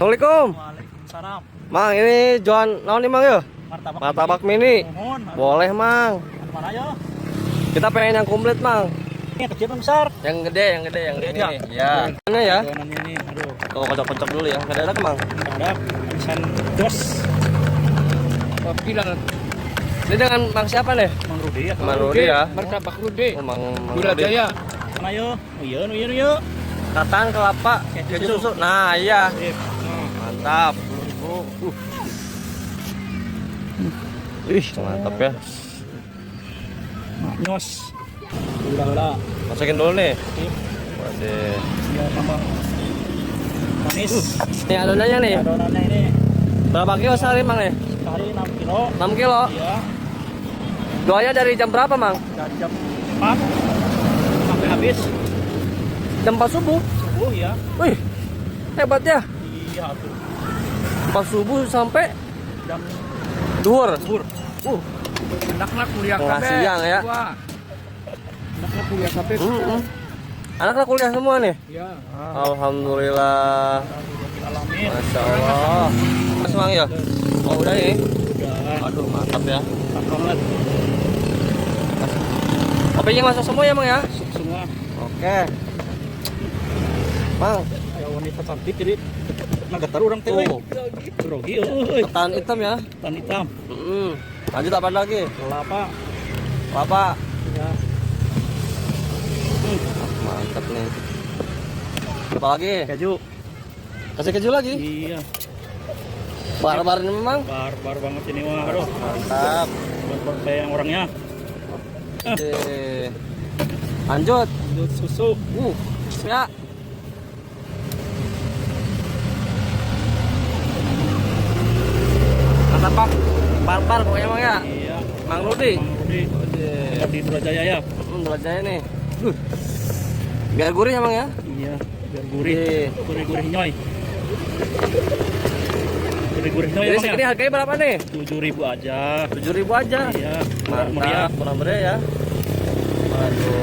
Assalamualaikum. Waalaikumsalam. Mang, ini jualan naon nih Mang ya? Martabak mini. Mohon. Boleh Mang. Mana ya? Kita pengen yang komplit Mang. Ini kecil apa besar? Yang gede yang Gede ini. aja. Ya. Mana ya? Adonan ini, aduh. Tuh kocok-kocok dulu ya. Nggak ada Mang. Ada habisan dos. Bilang Ini dengan Mang siapa nih? Mang Rudi ya. Mang Rudi ya. martabak Rude. Oh, Mang Gula Rudi. Jaya. Mana yo? Oh iya, oh iya, oh iya. Katan kelapa, keju susu. Nah, iya. Sip. Mantap. Ih, mantap ya. Nyos. Udah. Masukin dulu nih. Sip. Waduh. Ya tambah manis. Ini adonannya nih. Adonannya ini Berapa kilo sehari Mang nih? sekali 6 kilo. 6 kilo. Iya. Doanya dari jam berapa Mang? Dari jam 4 sampai habis. Jam 4 subuh. Oh iya. Wih, hebat ya. Iya tuh. 4 subuh sampai Jam duhur. zuhur. Anak-anak kuliah Tengah kabeh. siang ya. Wah, Anak kuliah sampai Anak-anak kuliah semua nih. ya. Alhamdulillah. alamin. Masya Allah. Mas Mang ya? Oh udah nih. Udah. Aduh mantap ya. Mantap banget. Kopinya masuk semua ya Mang ya? Semua Oke. Mang, ya wanita cantik jadi naga taruh orang teh. tuh. Grogi euy. Ketan hitam ya. Tan hitam. Lanjut apa lagi? Kelapa. Kelapa. Ya. Mantap nih. Apa lagi? Keju. Kasih keju lagi. Iya. Barbar ini memang. Barbar banget ini mah. Aduh. Mantap. Barbar kayak yang orangnya. Oke. Lanjut. Lanjut susu. Ya. Martabak barbar pokoknya Mang ya. Iya. Mang Rudi. Mang Rudi. Di Surajaya ya. Belajarnya nih. Biar gurih ya Mang ya. Iya. Biar gurih. Iya. Gurih-gurih nyoy. Gurih-gurih nyoy Jadi emang segini ya. harganya berapa nih? 7.000 aja. 7.000 aja. Iya. Mantap, kurang meriah ya. Waduh.